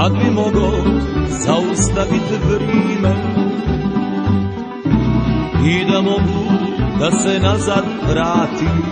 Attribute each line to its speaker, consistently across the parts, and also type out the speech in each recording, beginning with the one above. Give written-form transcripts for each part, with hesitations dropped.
Speaker 1: kad bi mogo zaustaviti vrijeme i da mogu da se nazad vratim,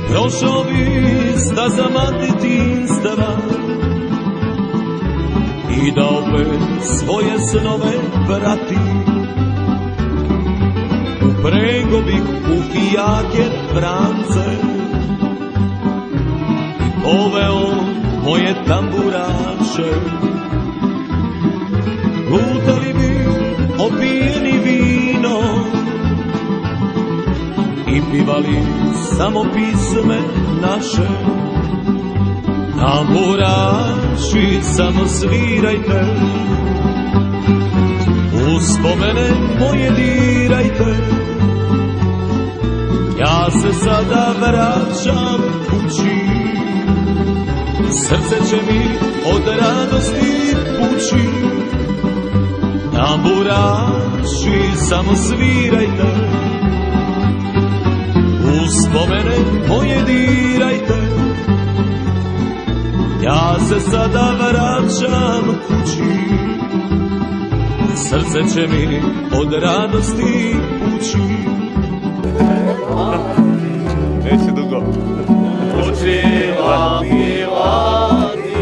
Speaker 1: prošao bi stazama detinjstva i da opet svoje snove vratim. Uprego bih u fijake vrance i poveo moje tamburaše. Lutali bi opijeni vino i pivali samo pisme naše. Tamburaši, samo svirajte, uspomene moje dirajte. Ja se sada vraćam kući, srce će mi od radosti pući. Tamburaši, samo svirajte, uspomene moje dirajte. Ja se sada vraćam kući, srce će mi od radosti pući.
Speaker 2: Neće dugo.
Speaker 3: Učila pivati,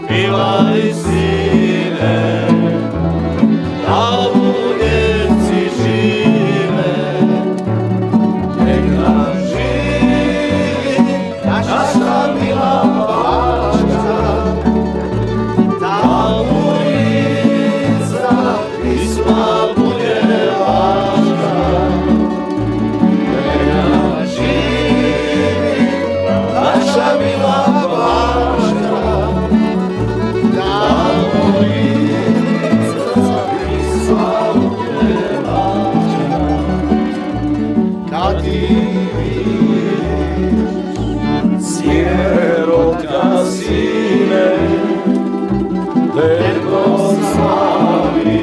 Speaker 3: pivali sine, da u djeci žive, neka živi naša mila baška, da ulica pisma bude vaška. Neka živi naša mila baška, da ulica pisma bude vaška. Kad ti sirotka sine, teko slavi,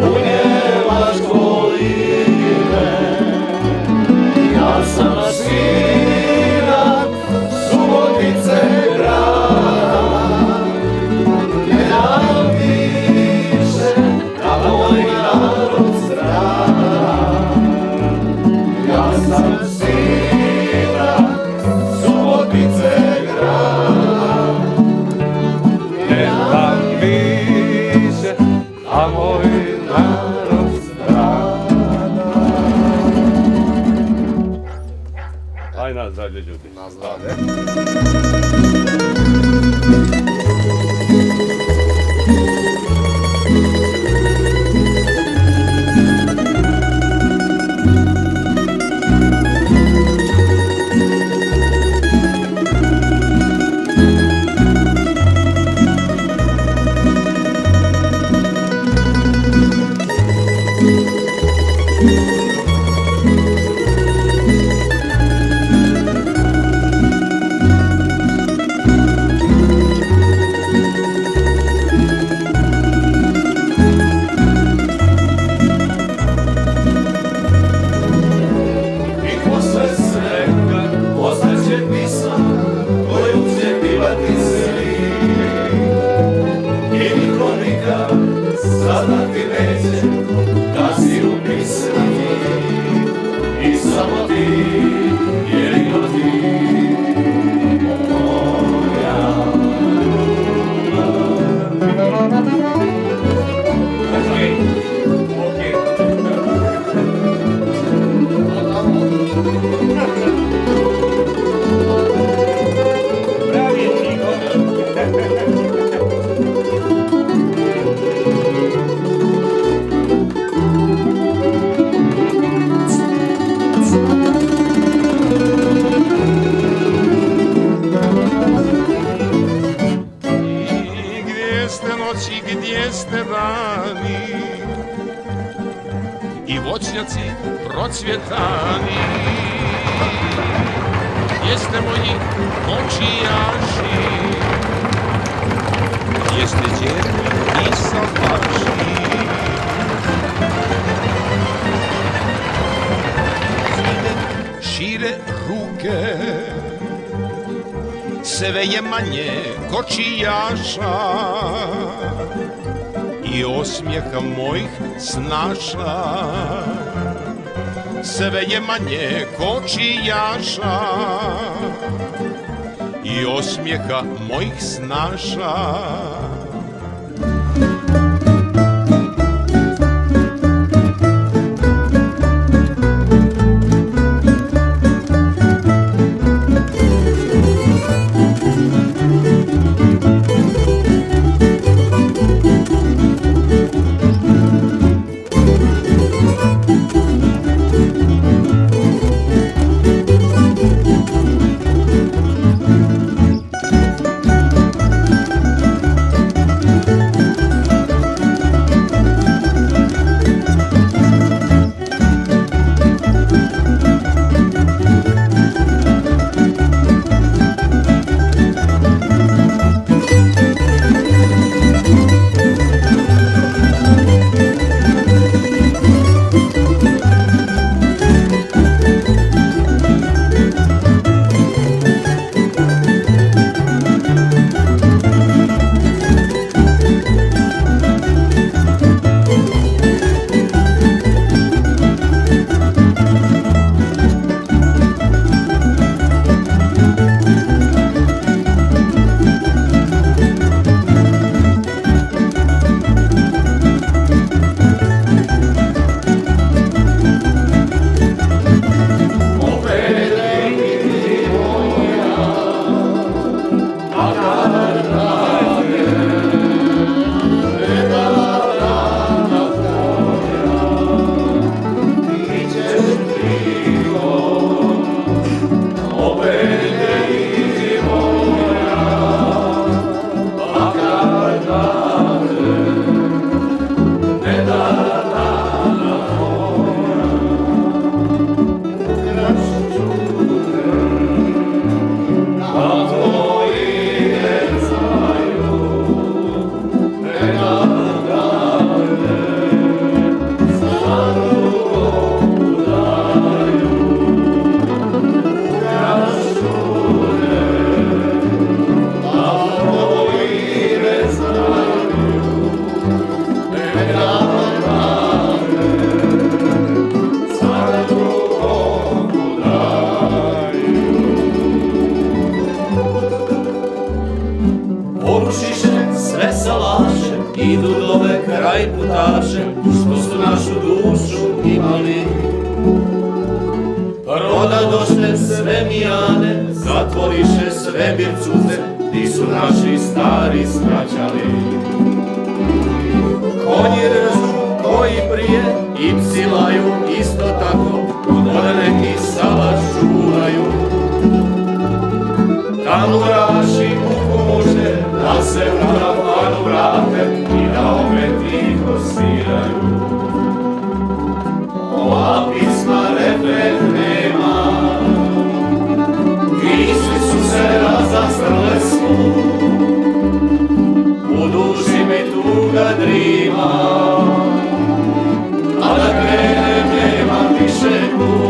Speaker 3: unjevaš koline. Ja sam sinak Subotice grada, ne dam više da moj narod strada. Ja sam sinak Subotice grada, ne dam više da moj narod strada.
Speaker 2: Aj na zdravlje ljudi.
Speaker 3: Na zdravlje. I posle svega ostaće pisma koju će pivati svi. I niko nikad saznati neće da si u pismi. I samo ti, jedino ti, moja ljubav.
Speaker 4: Gdje ste dani i voćnjaci procvjetani, gdje ste moji kočijaši, gdje ste djeti i salaši. Šire ruke sve je manje kočijaša i osmijeha mojih snaša. Sve je manje kočijaša i osmijeha mojih snaša.
Speaker 3: Idu dove kraj putaše, što su našu dušu imali. Prodadoše sve mijane, zatvoriše sve bircuze, di su naši stari skraćali. Konji ržu koji prije i psi laju isto tako, da neki salaš čuvaju. Tamburaši muku muže, da se u kafanu vrate i da opet tiho sviraju. Ova pisma refren nema, misli su se razastrle snu. U duši mi tuga drima, a da krenem nema više tu.